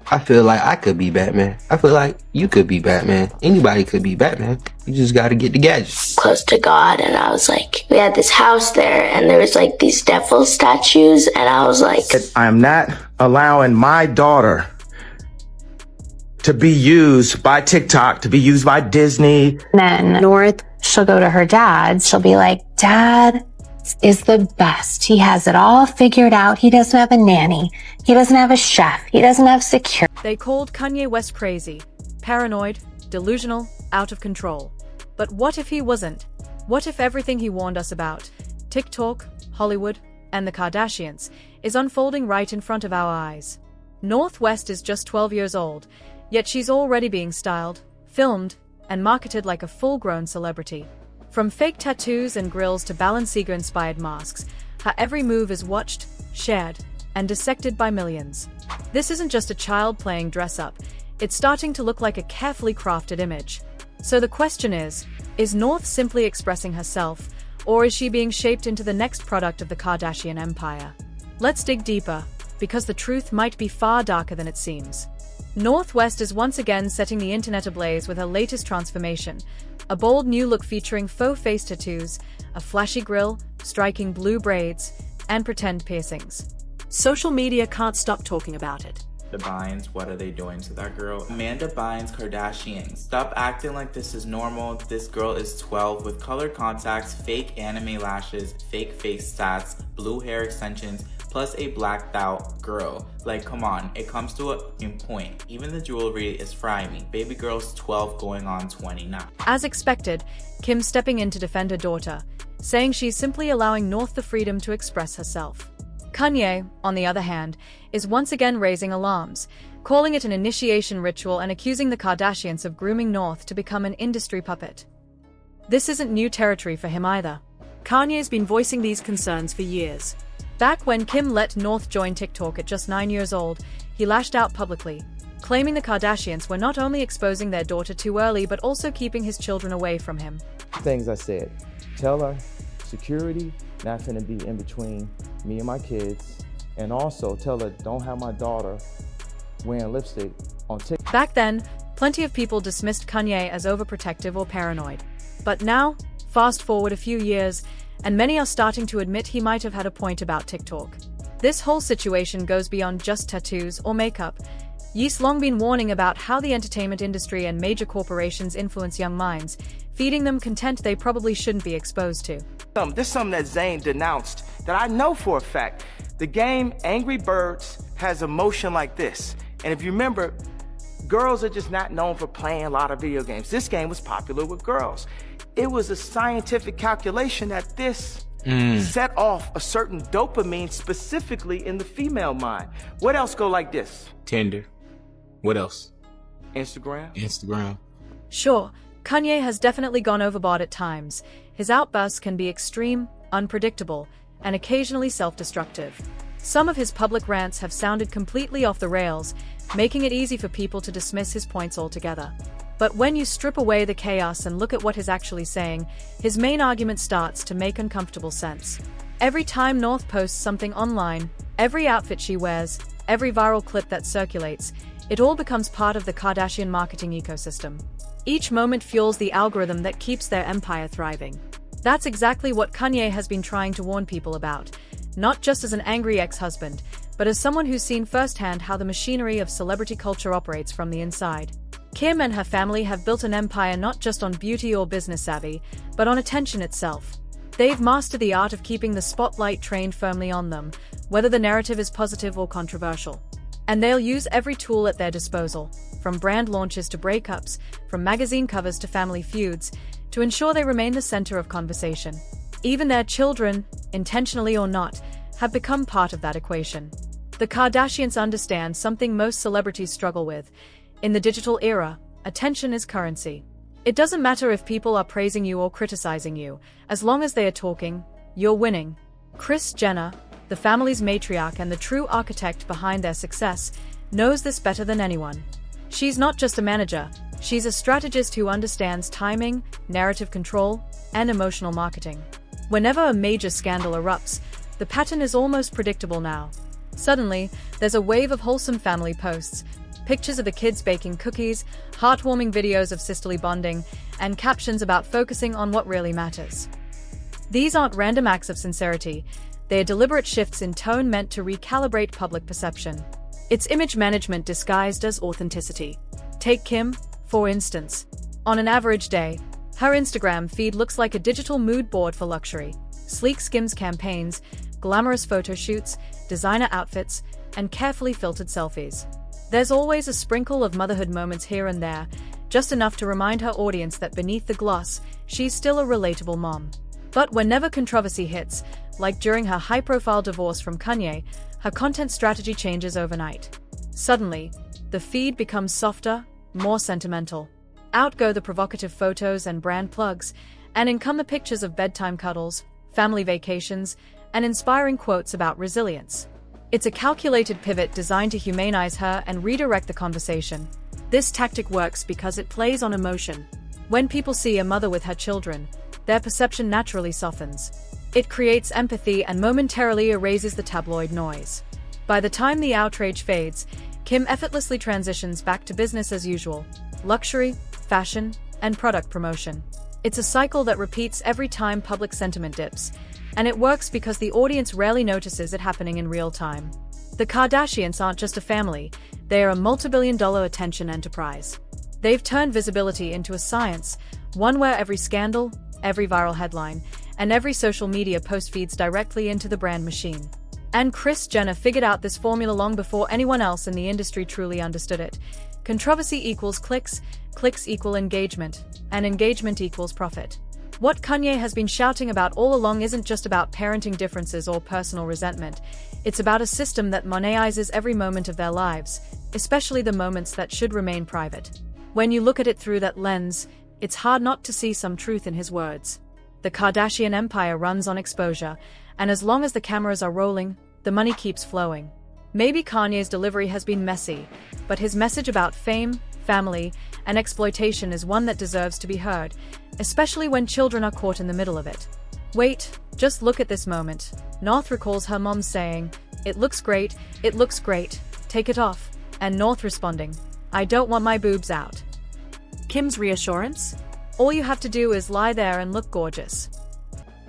I feel like I could be Batman. I feel like you could be Batman. Anybody could be Batman. You just gotta get the gadgets. Close to God, and I was like, we had this house there, and there was like these devil statues, and I was like, I'm not allowing my daughter to be used by TikTok, to be used by Disney. Then North, she'll go to her dad. She'll be like, Dad is the best. He has it all figured out. He doesn't have a nanny. He doesn't have a chef. He doesn't have security. They called Kanye West crazy, paranoid, delusional, out of control. But what if he wasn't? What if everything he warned us about, TikTok, Hollywood, and the Kardashians, is unfolding right in front of our eyes? North West is just 12 years old, yet she's already being styled, filmed, and marketed like a full-grown celebrity. From fake tattoos and grills to Balenciaga-inspired masks, her every move is watched, shared, and dissected by millions. This isn't just a child playing dress-up, it's starting to look like a carefully crafted image. So the question is North simply expressing herself, or is she being shaped into the next product of the Kardashian empire? Let's dig deeper, because the truth might be far darker than it seems. North West is once again setting the internet ablaze with her latest transformation, a bold new look featuring faux face tattoos, a flashy grill, striking blue braids, and pretend piercings. Social media can't stop talking about it. The Bynes, what are they doing to that girl? Amanda Bynes Kardashian. Stop acting like this is normal. This girl is 12 with colored contacts, fake anime lashes, fake face tats, blue hair extensions, plus a blacked out girl. Like, come on, it comes to a point. Even the jewelry is frying me. Baby girl's 12 going on 20 now. As expected, Kim stepping in to defend her daughter, saying she's simply allowing North the freedom to express herself. Kanye, on the other hand, is once again raising alarms, calling it an initiation ritual and accusing the Kardashians of grooming North to become an industry puppet. This isn't new territory for him either. Kanye's been voicing these concerns for years. Back when Kim let North join TikTok at just 9 years old, he lashed out publicly, claiming the Kardashians were not only exposing their daughter too early but also keeping his children away from him. Things I said, tell her security not finna be in between me and my kids, and also tell her don't have my daughter wearing lipstick on TikTok. Back then, plenty of people dismissed Kanye as overprotective or paranoid. But now, fast forward a few years, and many are starting to admit he might have had a point about TikTok. This whole situation goes beyond just tattoos or makeup. Ye's long been warning about how the entertainment industry and major corporations influence young minds, feeding them content they probably shouldn't be exposed to. This is something that Zayn denounced that I know for a fact. The game Angry Birds has a motion like this. And if you remember, girls are just not known for playing a lot of video games. This game was popular with girls. It was a scientific calculation that this set off a certain dopamine specifically in the female mind. What else go like this? Tinder. What else? Instagram. Sure, Kanye has definitely gone overboard at times. His outbursts can be extreme, unpredictable, and occasionally self-destructive. Some of his public rants have sounded completely off the rails, making it easy for people to dismiss his points altogether. But when you strip away the chaos and look at what he's actually saying, his main argument starts to make uncomfortable sense. Every time North posts something online, every outfit she wears, every viral clip that circulates, it all becomes part of the Kardashian marketing ecosystem. Each moment fuels the algorithm that keeps their empire thriving. That's exactly what Kanye has been trying to warn people about, not just as an angry ex-husband, but as someone who's seen firsthand how the machinery of celebrity culture operates from the inside. Kim and her family have built an empire not just on beauty or business savvy, but on attention itself. They've mastered the art of keeping the spotlight trained firmly on them, whether the narrative is positive or controversial. And they'll use every tool at their disposal, from brand launches to breakups, from magazine covers to family feuds, to ensure they remain the center of conversation. Even their children, intentionally or not, have become part of that equation. The Kardashians understand something most celebrities struggle with. In the digital era, attention is currency. It doesn't matter if people are praising you or criticizing you, as long as they are talking, you're winning. Kris Jenner, the family's matriarch and the true architect behind their success, knows this better than anyone. She's not just a manager, she's a strategist who understands timing, narrative control, and emotional marketing. Whenever a major scandal erupts, the pattern is almost predictable now. Suddenly, there's a wave of wholesome family posts, pictures of the kids baking cookies, heartwarming videos of sisterly bonding, and captions about focusing on what really matters. These aren't random acts of sincerity, they are deliberate shifts in tone meant to recalibrate public perception. It's image management disguised as authenticity. Take Kim, for instance. On an average day, her Instagram feed looks like a digital mood board for luxury. Sleek Skims campaigns, glamorous photo shoots, designer outfits, and carefully filtered selfies. There's always a sprinkle of motherhood moments here and there, just enough to remind her audience that beneath the gloss, she's still a relatable mom. But whenever controversy hits, like during her high-profile divorce from Kanye, her content strategy changes overnight. Suddenly, the feed becomes softer, more sentimental. Out go the provocative photos and brand plugs, and in come the pictures of bedtime cuddles, family vacations, and inspiring quotes about resilience. It's a calculated pivot designed to humanize her and redirect the conversation. This tactic works because it plays on emotion. When people see a mother with her children, their perception naturally softens. It creates empathy and momentarily erases the tabloid noise. By the time the outrage fades, Kim effortlessly transitions back to business as usual: luxury, fashion, and product promotion. It's a cycle that repeats every time public sentiment dips, and it works because the audience rarely notices it happening in real time. The Kardashians aren't just a family, they are a multi-billion-dollar attention enterprise. They've turned visibility into a science, one where every scandal, every viral headline, and every social media post feeds directly into the brand machine. And Kris Jenner figured out this formula long before anyone else in the industry truly understood it. Controversy equals clicks, clicks equal engagement, and engagement equals profit. What Kanye has been shouting about all along isn't just about parenting differences or personal resentment. It's about a system that monetizes every moment of their lives, especially the moments that should remain private. When you look at it through that lens, it's hard not to see some truth in his words. The Kardashian empire runs on exposure, and as long as the cameras are rolling, the money keeps flowing. Maybe Kanye's delivery has been messy, but his message about fame, family, and exploitation is one that deserves to be heard, especially when children are caught in the middle of it. Wait, just look at this moment. North recalls her mom saying, it looks great, take it off," and North responding, "I don't want my boobs out." Kim's reassurance? All you have to do is lie there and look gorgeous.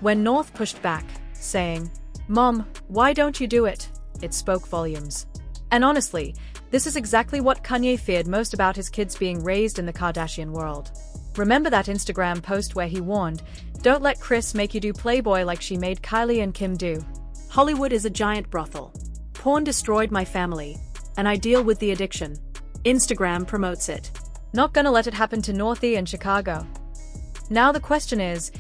When North pushed back, saying, "Mom, why don't you do it?" it spoke volumes. And honestly, this is exactly what Kanye feared most about his kids being raised in the Kardashian world. Remember that Instagram post where he warned, "Don't let Kris make you do Playboy like she made Kylie and Kim do. Hollywood is a giant brothel. Porn destroyed my family, and I deal with the addiction. Instagram promotes it. Not gonna let it happen to Northie and Chicago." Now the question is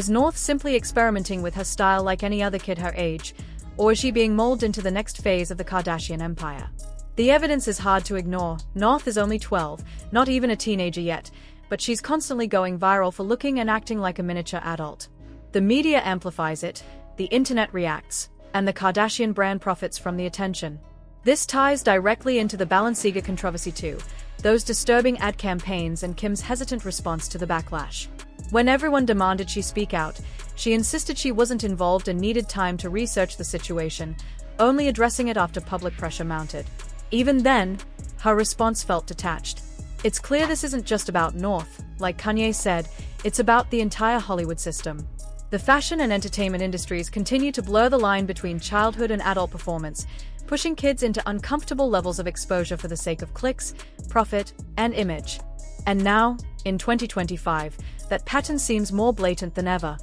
North simply experimenting with her style like any other kid her age, or is she being molded into the next phase of the Kardashian empire? The evidence is hard to ignore. North is only 12, not even a teenager yet, but she's constantly going viral for looking and acting like a miniature adult. The media amplifies it, the internet reacts, and the Kardashian brand profits from the attention. This ties directly into the Balenciaga controversy too, those disturbing ad campaigns and Kim's hesitant response to the backlash. When everyone demanded she speak out, she insisted she wasn't involved and needed time to research the situation, only addressing it after public pressure mounted. Even then, her response felt detached. It's clear this isn't just about North, like Kanye said, it's about the entire Hollywood system. The fashion and entertainment industries continue to blur the line between childhood and adult performance, pushing kids into uncomfortable levels of exposure for the sake of clicks, profit, and image. And now, in 2025, that pattern seems more blatant than ever.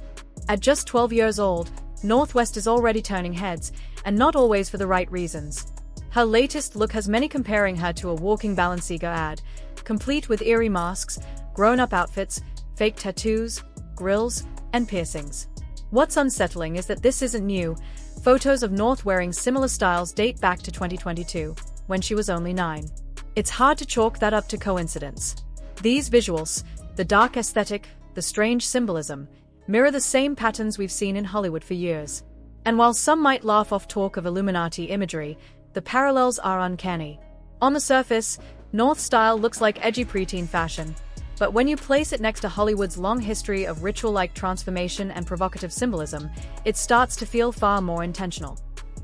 At just 12 years old, North West is already turning heads, and not always for the right reasons. Her latest look has many comparing her to a walking Balenciaga ad, complete with eerie masks, grown-up outfits, fake tattoos, grills, and piercings. What's unsettling is that this isn't new. Photos of North wearing similar styles date back to 2022, when she was only 9. It's hard to chalk that up to coincidence. These visuals, the dark aesthetic, the strange symbolism, mirror the same patterns we've seen in Hollywood for years. And while some might laugh off talk of Illuminati imagery, the parallels are uncanny. On the surface, North's style looks like edgy preteen fashion, but when you place it next to Hollywood's long history of ritual-like transformation and provocative symbolism, it starts to feel far more intentional.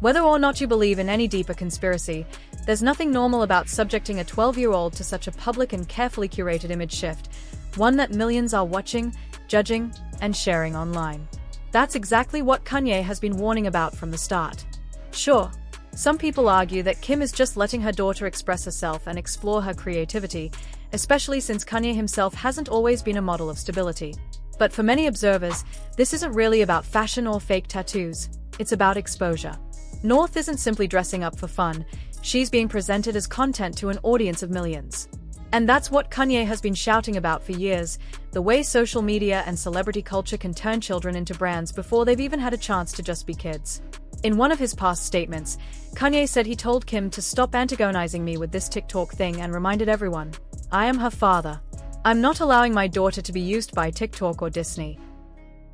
Whether or not you believe in any deeper conspiracy, there's nothing normal about subjecting a 12-year-old to such a public and carefully curated image shift, one that millions are watching, judging, and sharing online. That's exactly what Kanye has been warning about from the start. Sure, some people argue that Kim is just letting her daughter express herself and explore her creativity, especially since Kanye himself hasn't always been a model of stability. But for many observers, this isn't really about fashion or fake tattoos, it's about exposure. North isn't simply dressing up for fun, she's being presented as content to an audience of millions. And that's what Kanye has been shouting about for years, the way social media and celebrity culture can turn children into brands before they've even had a chance to just be kids. In one of his past statements, Kanye said he told Kim to stop antagonizing me with this TikTok thing and reminded everyone, I am her father. I'm not allowing my daughter to be used by TikTok or Disney.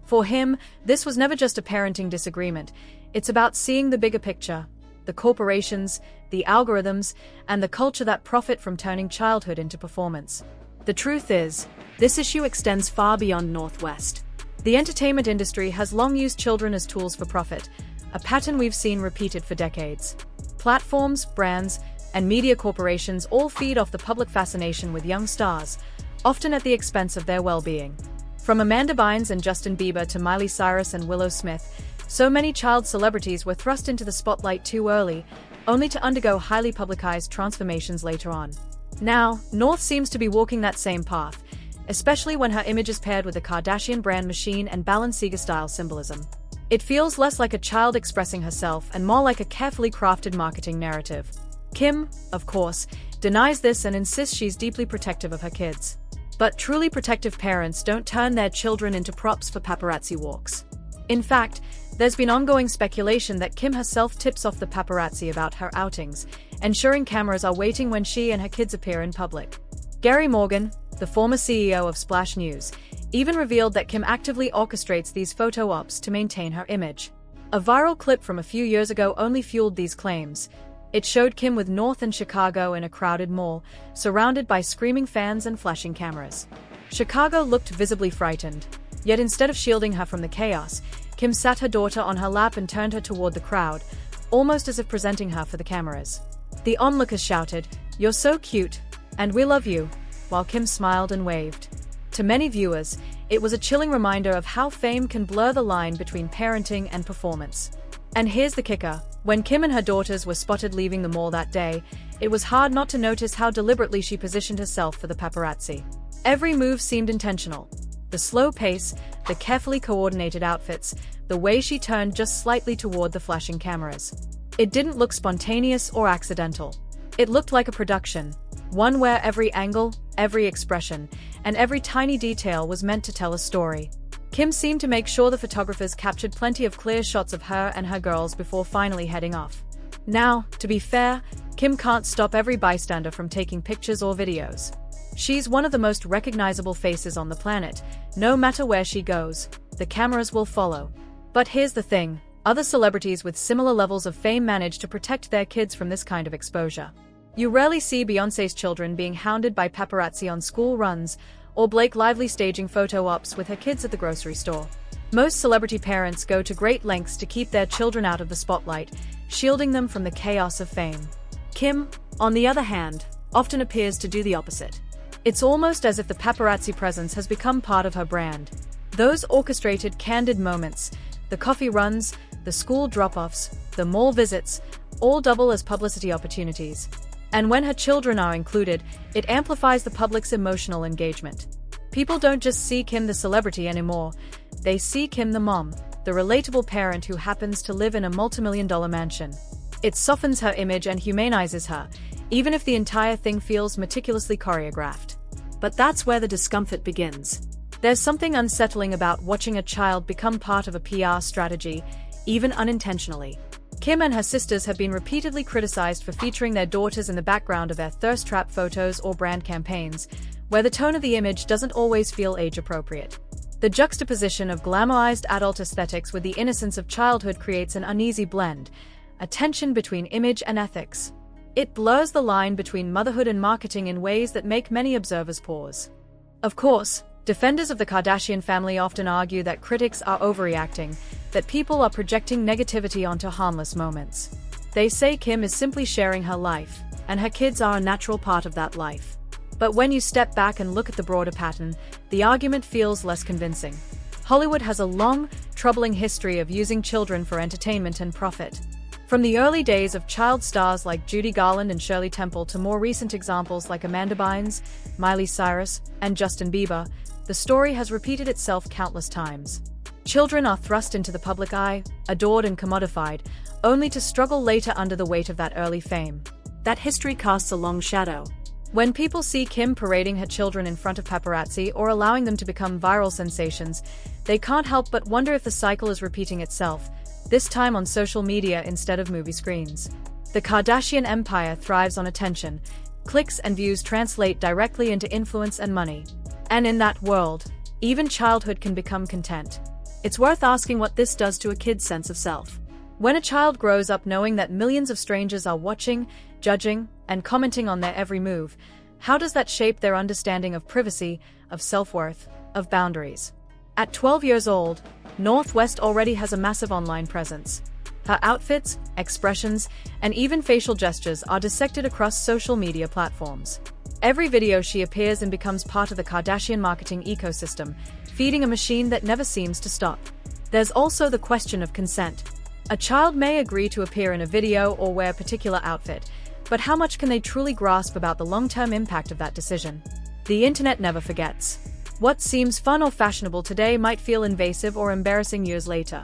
For him, this was never just a parenting disagreement, it's about seeing the bigger picture, the corporations, the algorithms, and the culture that profit from turning childhood into performance. The truth is, this issue extends far beyond Northwest. The entertainment industry has long used children as tools for profit, a pattern we've seen repeated for decades. Platforms, brands, and media corporations all feed off the public fascination with young stars, often at the expense of their well-being. From Amanda Bynes and Justin Bieber to Miley Cyrus and Willow Smith, so many child celebrities were thrust into the spotlight too early, only to undergo highly publicized transformations later on. Now, North seems to be walking that same path, especially when her image is paired with the Kardashian brand machine and Balenciaga-style symbolism. It feels less like a child expressing herself and more like a carefully crafted marketing narrative. Kim, of course, denies this and insists she's deeply protective of her kids. But truly protective parents don't turn their children into props for paparazzi walks. In fact, there's been ongoing speculation that Kim herself tips off the paparazzi about her outings, ensuring cameras are waiting when she and her kids appear in public. Gary Morgan, the former CEO of Splash News, even revealed that Kim actively orchestrates these photo ops to maintain her image. A viral clip from a few years ago only fueled these claims. It showed Kim with North in Chicago in a crowded mall, surrounded by screaming fans and flashing cameras. Chicago looked visibly frightened. Yet instead of shielding her from the chaos, Kim sat her daughter on her lap and turned her toward the crowd, almost as if presenting her for the cameras. The onlookers shouted, "You're so cute, and we love you," while Kim smiled and waved. To many viewers, it was a chilling reminder of how fame can blur the line between parenting and performance. And here's the kicker. When Kim and her daughters were spotted leaving the mall that day, it was hard not to notice how deliberately she positioned herself for the paparazzi. Every move seemed intentional. The slow pace, the carefully coordinated outfits, the way she turned just slightly toward the flashing cameras. It didn't look spontaneous or accidental. It looked like a production, one where every angle, every expression, and every tiny detail was meant to tell a story. Kim seemed to make sure the photographers captured plenty of clear shots of her and her girls before finally heading off. Now, to be fair, Kim can't stop every bystander from taking pictures or videos. She's one of the most recognizable faces on the planet. No matter where she goes, the cameras will follow. But here's the thing, other celebrities with similar levels of fame manage to protect their kids from this kind of exposure. You rarely see Beyoncé's children being hounded by paparazzi on school runs, or Blake Lively staging photo ops with her kids at the grocery store. Most celebrity parents go to great lengths to keep their children out of the spotlight, shielding them from the chaos of fame. Kim, on the other hand, often appears to do the opposite. It's almost as if the paparazzi presence has become part of her brand. Those orchestrated, candid moments, the coffee runs, the school drop-offs, the mall visits, all double as publicity opportunities. And when her children are included, it amplifies the public's emotional engagement. People don't just see Kim the celebrity anymore, they see Kim the mom, the relatable parent who happens to live in a multimillion-dollar mansion. It softens her image and humanizes her, even if the entire thing feels meticulously choreographed. But that's where the discomfort begins. There's something unsettling about watching a child become part of a PR strategy, even unintentionally. Kim and her sisters have been repeatedly criticized for featuring their daughters in the background of their thirst trap photos or brand campaigns, where the tone of the image doesn't always feel age-appropriate. The juxtaposition of glamorized adult aesthetics with the innocence of childhood creates an uneasy blend, a tension between image and ethics. It blurs the line between motherhood and marketing in ways that make many observers pause. Of course, Defenders of the Kardashian family often argue that critics are overreacting, that people are projecting negativity onto harmless moments. They say Kim is simply sharing her life, and her kids are a natural part of that life. But when you step back and look at the broader pattern, the argument feels less convincing. Hollywood has a long, troubling history of using children for entertainment and profit. From the early days of child stars like Judy Garland and Shirley Temple to more recent examples like Amanda Bynes, Miley Cyrus, and Justin Bieber, the story has repeated itself countless times. Children are thrust into the public eye, adored and commodified, only to struggle later under the weight of that early fame. That history casts a long shadow. When people see Kim parading her children in front of paparazzi or allowing them to become viral sensations, they can't help but wonder if the cycle is repeating itself, this time on social media instead of movie screens. The Kardashian empire thrives on attention. Clicks and views translate directly into influence and money. And in that world, even childhood can become content. It's worth asking what this does to a kid's sense of self. When a child grows up knowing that millions of strangers are watching, judging, and commenting on their every move, how does that shape their understanding of privacy, of self-worth, of boundaries? At 12 years old, North West already has a massive online presence. Her outfits, expressions, and even facial gestures are dissected across social media platforms. Every video she appears in becomes part of the Kardashian marketing ecosystem, feeding a machine that never seems to stop. There's also the question of consent. A child may agree to appear in a video or wear a particular outfit, but how much can they truly grasp about the long-term impact of that decision? The internet never forgets. What seems fun or fashionable today might feel invasive or embarrassing years later.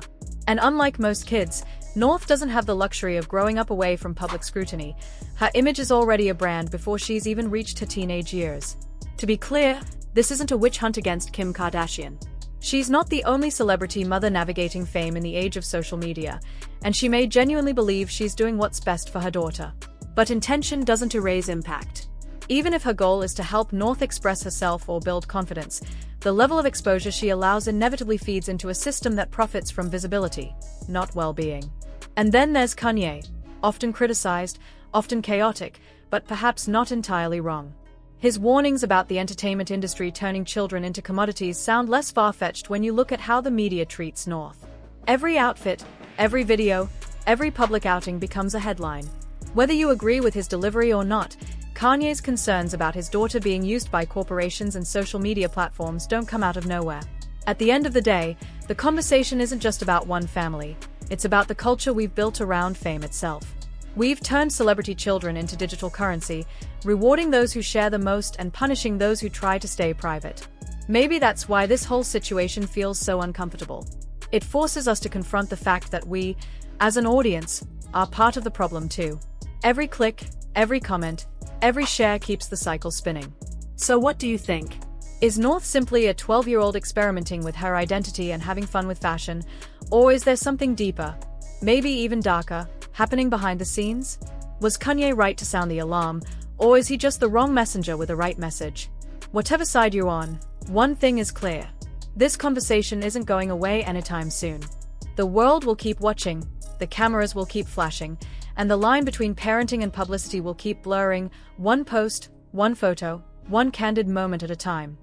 And unlike most kids, North doesn't have the luxury of growing up away from public scrutiny. Her image is already a brand before she's even reached her teenage years. To be clear, this isn't a witch hunt against Kim Kardashian. She's not the only celebrity mother navigating fame in the age of social media, and she may genuinely believe she's doing what's best for her daughter. But intention doesn't erase impact. Even if her goal is to help North express herself or build confidence, the level of exposure she allows inevitably feeds into a system that profits from visibility, not well-being. And then there's Kanye, often criticized, often chaotic, but perhaps not entirely wrong. His warnings about the entertainment industry turning children into commodities sound less far-fetched when you look at how the media treats North. Every outfit, every video, every public outing becomes a headline. Whether you agree with his delivery or not, Kanye's concerns about his daughter being used by corporations and social media platforms don't come out of nowhere. At the end of the day, the conversation isn't just about one family, it's about the culture we've built around fame itself. We've turned celebrity children into digital currency, rewarding those who share the most and punishing those who try to stay private. Maybe that's why this whole situation feels so uncomfortable. It forces us to confront the fact that we, as an audience, are part of the problem too. Every click, every comment, every share keeps the cycle spinning. So what do you think? Is North simply a 12-year-old experimenting with her identity and having fun with fashion, or is there something deeper, maybe even darker, happening behind the scenes? Was Kanye right to sound the alarm, or is he just the wrong messenger with the right message? Whatever side you're on, one thing is clear. This conversation isn't going away anytime soon. The world will keep watching, the cameras will keep flashing, and the line between parenting and publicity will keep blurring, one post, one photo, one candid moment at a time.